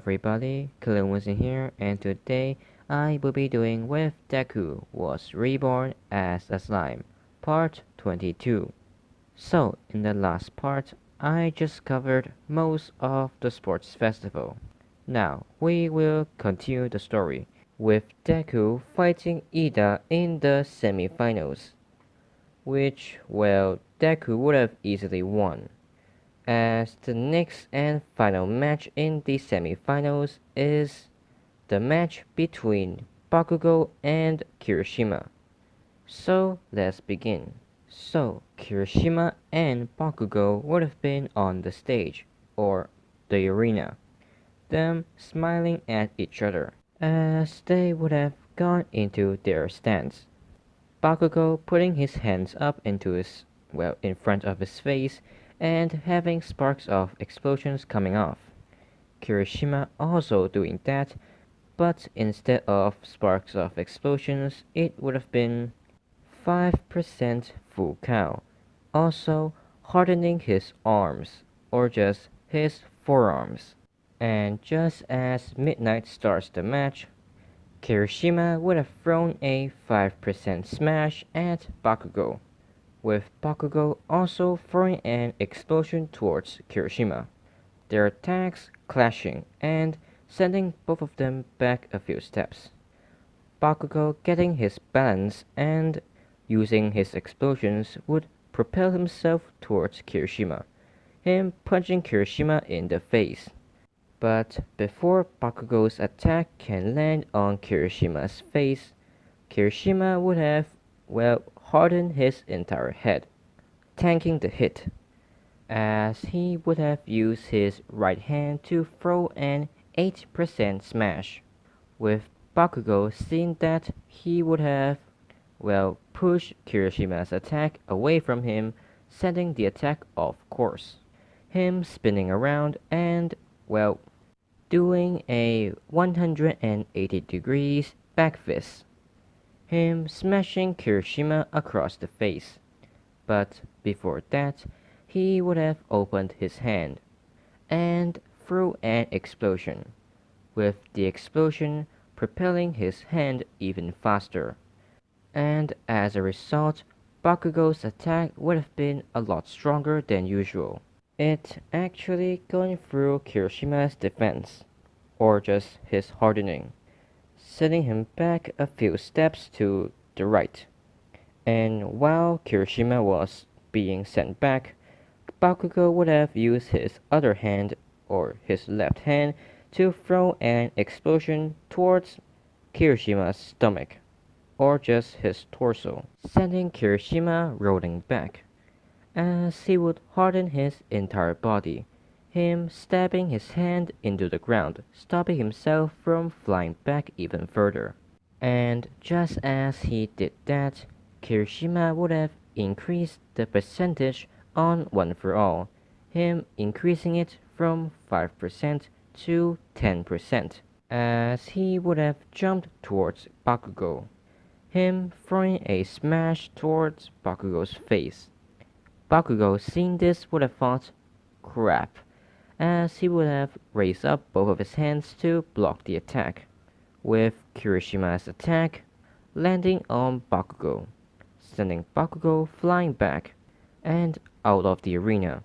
everybody, Kalun in here, and today I will be doing with Deku was reborn as a slime, part 22. So, in the last part, I just covered most of the sports festival. Now, we will continue the story, with Deku fighting Ida in the semi-finals, which, well, Deku would have easily won as the next and final match in the semi-finals is the match between Bakugo and Kirishima. So let's begin. So Kirishima and Bakugo would have been on the stage, or the arena, them smiling at each other as they would have gone into their stance. Bakugo putting his hands up into his, well, in front of his face and having sparks of explosions coming off. Kirishima also doing that, but instead of sparks of explosions, it would have been 5% full cow, also hardening his arms, or just his forearms. And just as Midnight starts the match, Kirishima would have thrown a 5% smash at Bakugo, with Bakugo also throwing an explosion towards Kirishima, their attacks clashing and sending both of them back a few steps. Bakugo getting his balance and using his explosions would propel himself towards Kirishima, him punching Kirishima in the face. But before Bakugo's attack can land on Kirishima's face, Kirishima would have, well, hardened his entire head, tanking the hit, as he would have used his right hand to throw an 8% smash. With Bakugo seeing that, he would have, well, pushed Kirishima's attack away from him, sending the attack off course, him spinning around and, well, doing a 180 degrees back fist, him smashing Kirishima across the face. But before that, he would have opened his hand and threw an explosion, with the explosion propelling his hand even faster. And as a result, Bakugo's attack would have been a lot stronger than usual. It actually going through Kirishima's defense, or just his hardening, sending him back a few steps to the right. And while Kirishima was being sent back, Bakugo would have used his other hand, or his left hand, to throw an explosion towards Kirishima's stomach, or just his torso, sending Kirishima rolling back, as he would harden his entire body, him stabbing his hand into the ground, stopping himself from flying back even further. And just as he did that, Kirishima would have increased the percentage on One for All, him increasing it from 5% to 10%, as he would have jumped towards Bakugo, him throwing a smash towards Bakugo's face. Bakugo seeing this would have thought, crap, as he would have raised up both of his hands to block the attack, with Kirishima's attack landing on Bakugo, sending Bakugo flying back and out of the arena.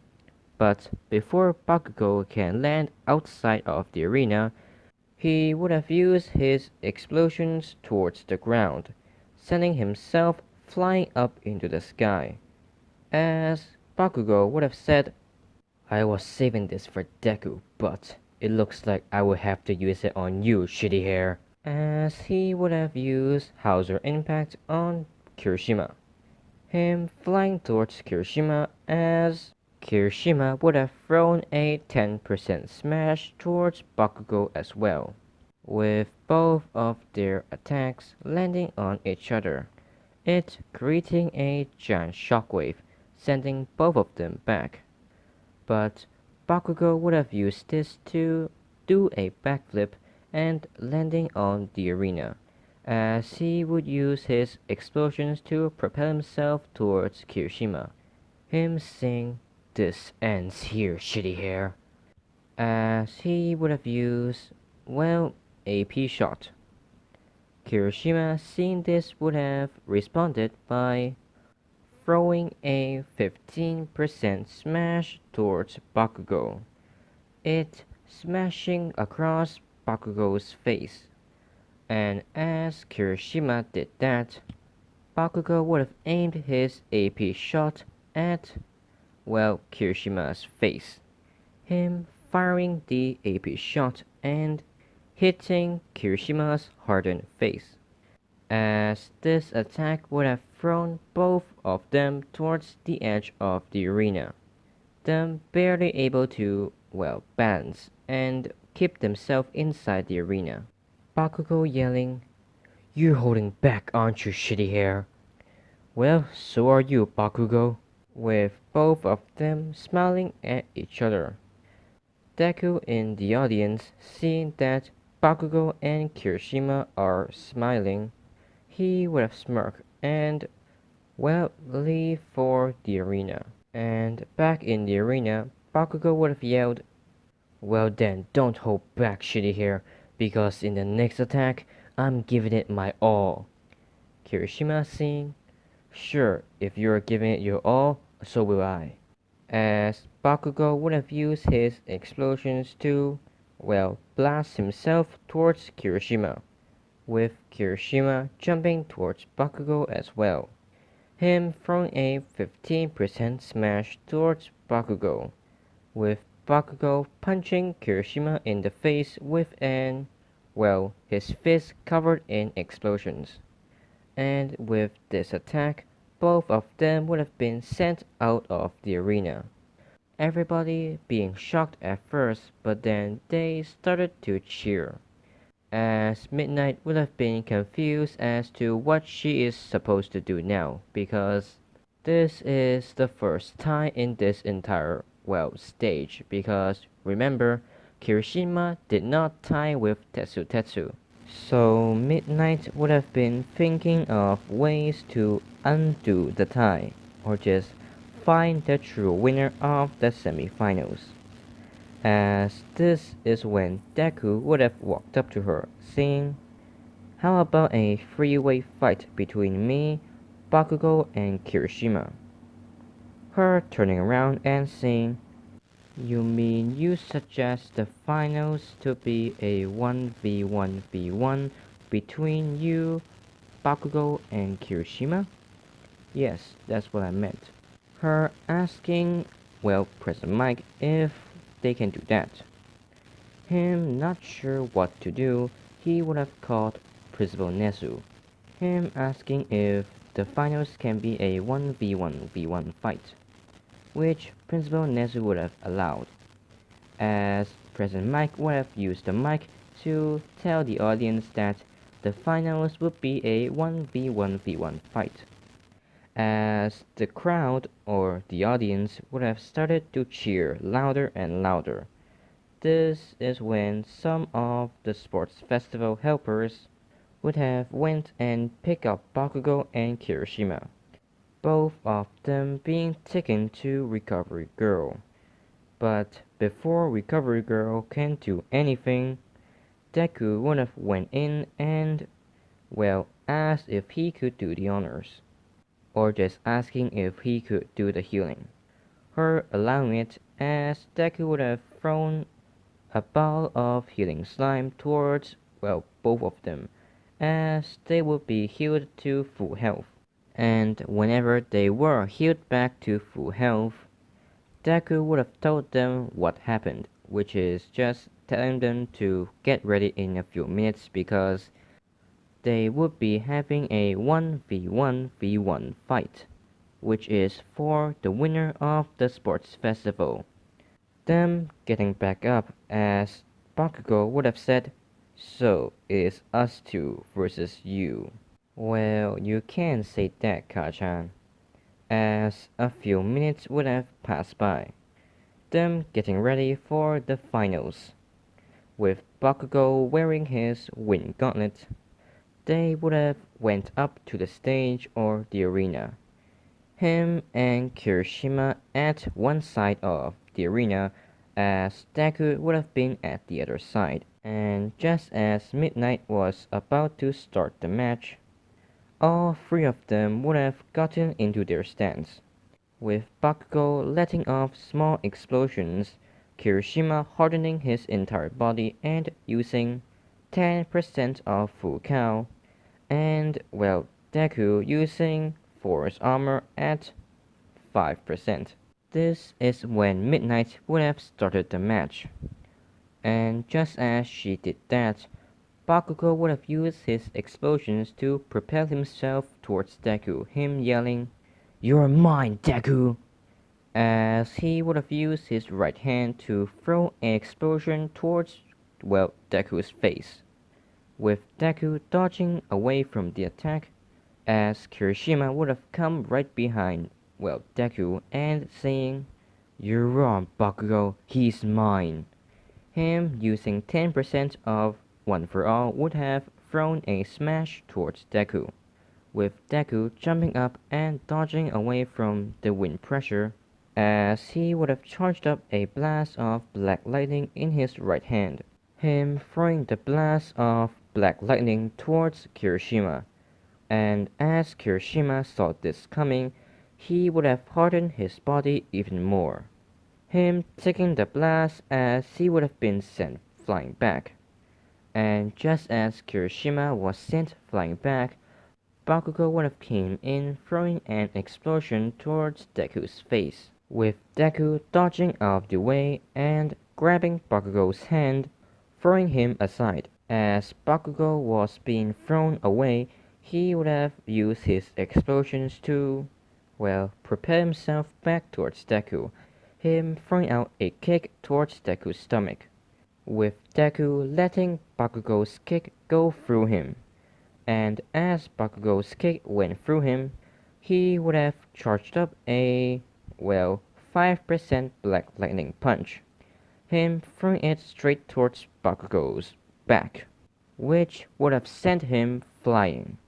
But before Bakugo can land outside of the arena, he would have used his explosions towards the ground, sending himself flying up into the sky. As Bakugo would have said, I was saving this for Deku, but it looks like I will have to use it on you, shitty hair. As he would have used Hauser Impact on Kirishima, him flying towards Kirishima as Kirishima would have thrown a 10% smash towards Bakugo as well, with both of their attacks landing on each other, it creating a giant shockwave, sending both of them back. But Bakugo would have used this to do a backflip and landing on the arena, as he would use his explosions to propel himself towards Kirishima, him saying, "This ends here, shitty hair." as he would have used, well, a P shot. Kirishima, seeing this, would have responded by throwing a 15% smash towards Bakugo, it smashing across Bakugo's face. And as Kirishima did that, Bakugo would have aimed his AP shot at, well, Kirishima's face, him firing the AP shot and hitting Kirishima's hardened face, as this attack would have thrown both of them towards the edge of the arena, them barely able to, well, balance and keep themselves inside the arena. Bakugo yelling, "You're holding back, aren't you, shitty hair?" "Well, so are you, Bakugo," with both of them smiling at each other. Deku in the audience, seeing that Bakugo and Kirishima are smiling, he would have smirked and, well, leave for the arena. And back in the arena, Bakugo would have yelled, "Well then, don't hold back, shitty hair, because in the next attack, I'm giving it my all." Kirishima saying, "Sure, if you're giving it your all, so will I." As Bakugo would have used his explosions to, well, blast himself towards Kirishima, with Kirishima jumping towards Bakugo as well, him throwing a 15% smash towards Bakugo, with Bakugo punching Kirishima in the face with well, his fist covered in explosions. And with this attack, both of them would have been sent out of the arena. Everybody being shocked at first, but then they started to cheer, as Midnight would have been confused as to what she is supposed to do now, because this is the first time in this entire, well, stage, because remember, Kirishima did not tie with Tetsu. So Midnight would have been thinking of ways to undo the tie, or just find the true winner of the semifinals. As this is when Deku would have walked up to her, saying, "How about a three-way fight between me, Bakugo, and Kirishima?" Her turning around and saying, "You mean you suggest the finals to be a 1v1v1 between you, Bakugo, and Kirishima?" "Yes, that's what I meant." Her asking, well, President Mike, if they can do that. Him not sure what to do, he would have called Principal Nezu. Him asking if the finals can be a 1v1v1 fight, which Principal Nezu would have allowed, as President Mike would have used the mic to tell the audience that the finals would be a 1v1v1 fight, as the crowd or the audience would have started to cheer louder and louder. This is when some of the sports festival helpers would have went and picked up Bakugo and Kirishima, both of them being taken to Recovery Girl. But before Recovery Girl can do anything, Deku would have went in and, well, asked if he could do the honors, or just asking if he could do the healing. Her allowing it, as Deku would have thrown a ball of healing slime towards, well, both of them, as they would be healed to full health. And whenever they were healed back to full health, Deku would have told them what happened, which is just telling them to get ready in a few minutes because they would be having a 1v1v1 fight, which is for the winner of the sports festival. Them getting back up, as Bakugo would have said, "So it's us two versus you." Well, you can say that, Kachan, as a few minutes would have passed by, them getting ready for the finals. With Bakugo wearing his wind gauntlet, they would have went up to the stage or the arena. Him and Kirishima at one side of the arena, as Deku would have been at the other side. And just as Midnight was about to start the match, all three of them would have gotten into their stance, with Bakugo letting off small explosions, Kirishima hardening his entire body and using 10% of full cow, and well, Deku using force armor at 5%. This is when Midnight would have started the match, and just as she did that, Bakugo would have used his explosions to propel himself towards Deku, him yelling, "You're mine, Deku!" As he would have used his right hand to throw an explosion towards, well, Deku's face, with Deku dodging away from the attack, as Kirishima would have come right behind, well, Deku and saying, "You're wrong, Bakugo, he's mine." Him using 10% of One for All would have thrown a smash towards Deku, with Deku jumping up and dodging away from the wind pressure, as he would have charged up a blast of black lightning in his right hand, him throwing the blast of black lightning towards Kirishima, and as Kirishima saw this coming, he would have hardened his body even more, him taking the blast as he would have been sent flying back. And just as Kirishima was sent flying back, Bakugo would have came in throwing an explosion towards Deku's face, with Deku dodging out of the way and grabbing Bakugo's hand, throwing him aside. As Bakugo was being thrown away, he would have used his explosions to, well, propel himself back towards Deku, him throwing out a kick towards Deku's stomach, with Deku letting Bakugo's kick go through him. And as Bakugo's kick went through him, he would have charged up a, well, 5% Black Lightning Punch, him throwing it straight towards Bakugo's back, which would have sent him flying.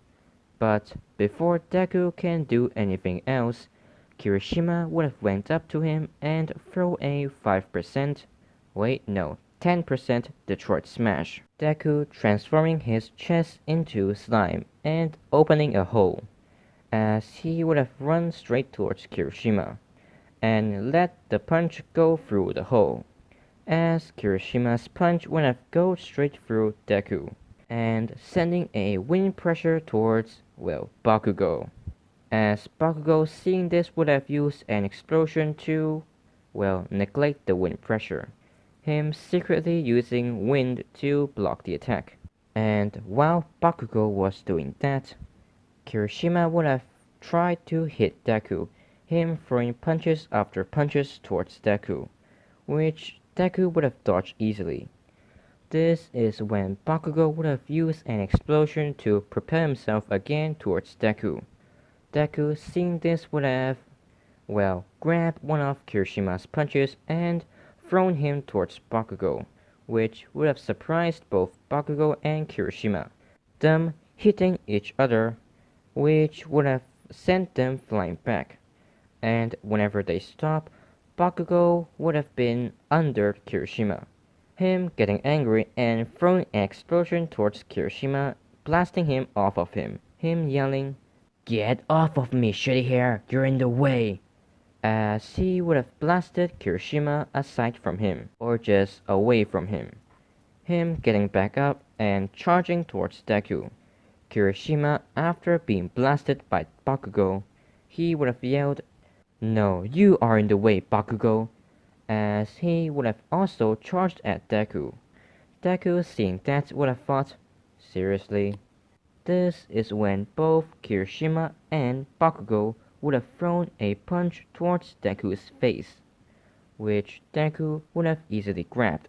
But before Deku can do anything else, Kirishima would have went up to him and throw a 5%, wait no, 10% Detroit Smash, Deku transforming his chest into slime and opening a hole, as he would have run straight towards Kirishima, and let the punch go through the hole, as Kirishima's punch would have go straight through Deku, and sending a wind pressure towards, well, Bakugo, as Bakugo seeing this would have used an explosion to, well, neglect the wind pressure, him secretly using wind to block the attack. And while Bakugo was doing that, Kirishima would have tried to hit Deku, him throwing punches after punches towards Deku, which Deku would have dodged easily. This is when Bakugo would have used an explosion to propel himself again towards Deku. Deku, seeing this, would have, well, grabbed one of Kirishima's punches and thrown him towards Bakugo, which would have surprised both Bakugo and Kirishima, them hitting each other, which would have sent them flying back. And whenever they stop, Bakugo would have been under Kirishima, him getting angry and throwing an explosion towards Kirishima, blasting him off of him, him yelling, "Get off of me, shitty hair, you're in the way!" As he would have blasted Kirishima aside from him, or just away from him, him getting back up and charging towards Deku. Kirishima, after being blasted by Bakugo, he would have yelled, "No, you are in the way, Bakugo!" as he would have also charged at Deku. Deku, seeing that, would have thought, seriously? This is when both Kirishima and Bakugo would have thrown a punch towards Deku's face, which Deku would have easily grabbed,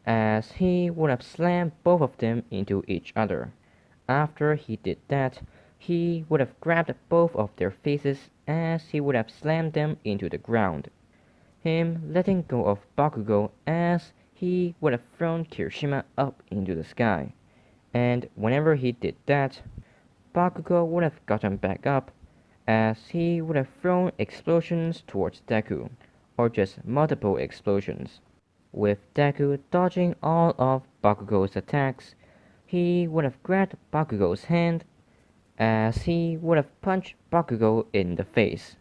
as he would have slammed both of them into each other. After he did that, he would have grabbed both of their faces as he would have slammed them into the ground, him letting go of Bakugo as he would have thrown Kirishima up into the sky. And whenever he did that, Bakugo would have gotten back up, as he would have thrown explosions towards Deku, or just multiple explosions. With Deku dodging all of Bakugo's attacks, he would have grabbed Bakugo's hand as he would have punched Bakugo in the face.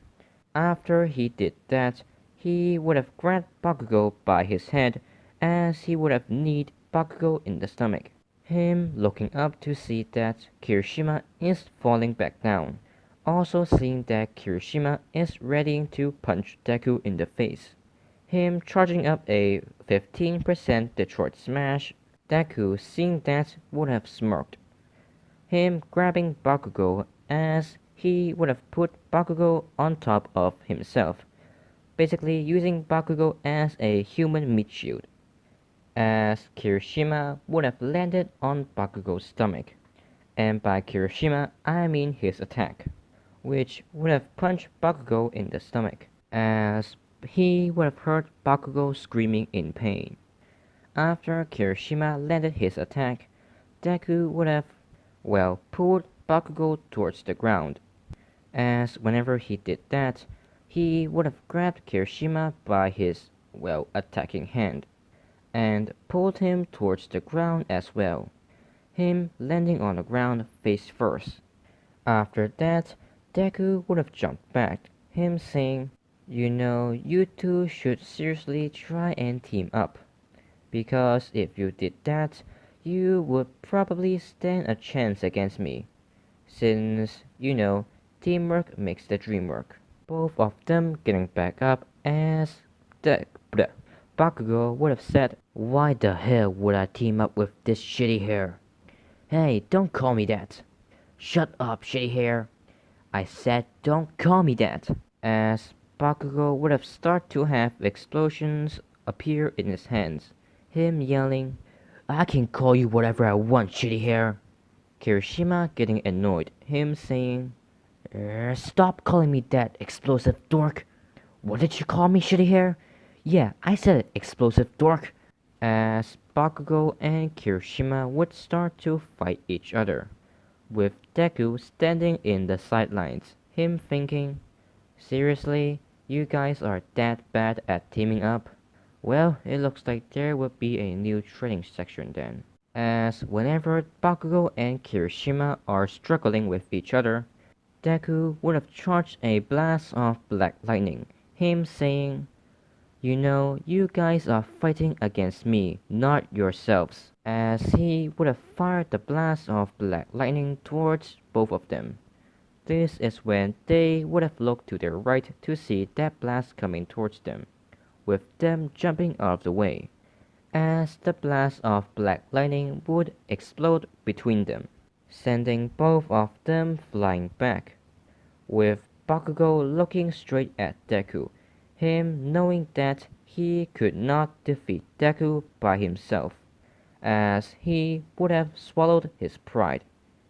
After he did that, he would have grabbed Bakugo by his head as he would have kneed Bakugo in the stomach. Him looking up to see that Kirishima is falling back down, also seeing that Kirishima is ready to punch Deku in the face. Him charging up a 15% Detroit Smash, Deku seeing that would have smirked. Him grabbing Bakugo as he would have put Bakugo on top of himself, basically using Bakugo as a human meat shield, as Kirishima would have landed on Bakugo's stomach, and by Kirishima I mean his attack, which would have punched Bakugo in the stomach, as he would have heard Bakugo screaming in pain. After Kirishima landed his attack, Deku would have, well, pulled Bakugo towards the ground, as whenever he did that, he would have grabbed Kirishima by his, well, attacking hand, and pulled him towards the ground as well, him landing on the ground face first. After that, Deku would have jumped back, him saying, you two should seriously try and team up, because if you did that, you would probably stand a chance against me, since, teamwork makes the dream work. Both of them getting back up as the Bakugo would have said, "Why the hell would I team up with this shitty hair? Hey, don't call me that. Shut up, shitty hair. I said don't call me that." As Bakugo would have started to have explosions appear in his hands, him yelling, "I can call you whatever I want, shitty hair." Kirishima getting annoyed, him saying, "Stop calling me that, explosive dork. What did you call me, shitty hair? Yeah, I said it, explosive dork." As Bakugo and Kirishima would start to fight each other, with Deku standing in the sidelines, him thinking, "Seriously, you guys are that bad at teaming up?" Well, it looks like there would be a new training section then, as whenever Bakugo and Kirishima are struggling with each other, Deku would have charged a blast of black lightning, him saying, you guys are fighting against me, not yourselves," as he would have fired the blast of black lightning towards both of them. This is when they would have looked to their right to see that blast coming towards them, with them jumping out of the way, as the blast of black lightning would explode between them, sending both of them flying back, with Bakugo looking straight at Deku, him knowing that he could not defeat Deku by himself, as he would have swallowed his pride,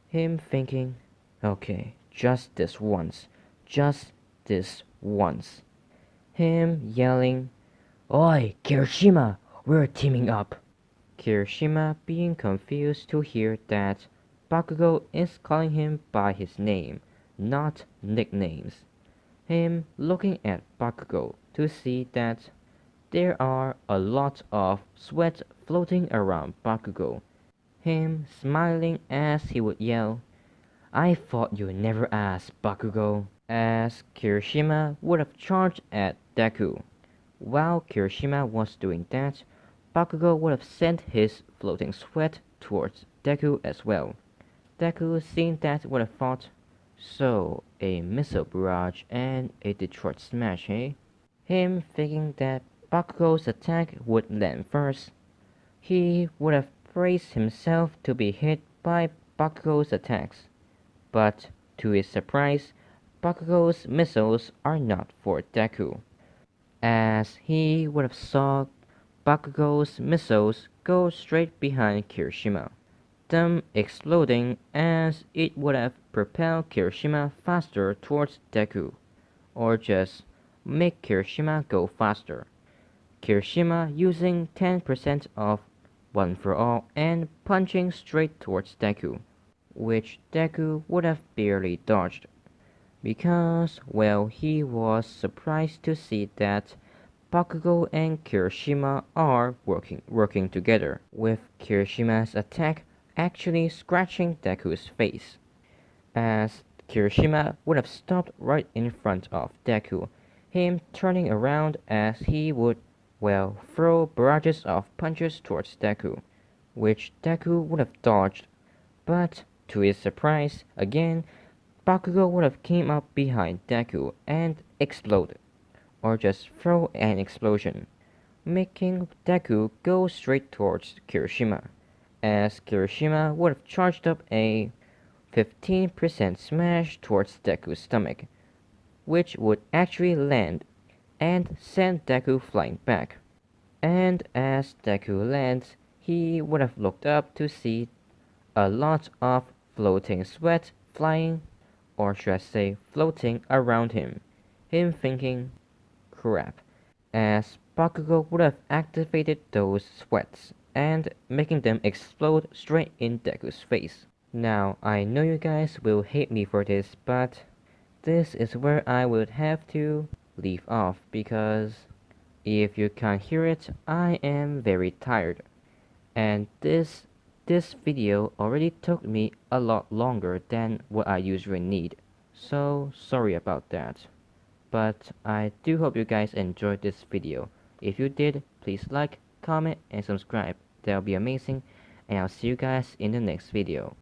him thinking, "Okay, just this once, just this once." Him yelling, "Oi, Kirishima, we're teaming up." Kirishima being confused to hear that Bakugo is calling him by his name, not nicknames. Him looking at Bakugo to see that there are a lot of sweat floating around Bakugo. Him smiling as he would yell, "I thought you'd never ask, Bakugo," as Kirishima would have charged at Deku. While Kirishima was doing that, Bakugo would have sent his floating sweat towards Deku as well. Deku seeing that would have thought, "So, a missile barrage and a Detroit smash, eh?" Him thinking that Bakugo's attack would land first, he would have braced himself to be hit by Bakugo's attacks. But to his surprise, Bakugo's missiles are not for Deku, as he would have saw Bakugo's missiles go straight behind Kirishima, them exploding as it would have propelled Kirishima faster towards Deku, or just make Kirishima go faster. Kirishima using 10% of One for All and punching straight towards Deku, which Deku would have barely dodged, because, well, he was surprised to see that Bakugo and Kirishima are working together, with Kirishima's attack actually scratching Deku's face, as Kirishima would have stopped right in front of Deku, him turning around as he would, well, throw barrages of punches towards Deku, which Deku would have dodged, but to his surprise, again, Bakugo would have came up behind Deku and exploded, or just throw an explosion, making Deku go straight towards Kirishima, as Kirishima would have charged up a 15% smash towards Deku's stomach, which would actually land and send Deku flying back. And as Deku lands, he would have looked up to see a lot of floating sweat flying, or should I say floating around him. Him thinking, crap, as Bakugo would have activated those sweats and making them explode straight in Deku's face. Now, I know you guys will hate me for this, but this is where I would have to leave off because if you can't hear it, I am very tired. And this video already took me a lot longer than what I usually need. So sorry about that. But I do hope you guys enjoyed this video. If you did, please like, comment, and subscribe. That would be amazing. And I'll see you guys in the next video.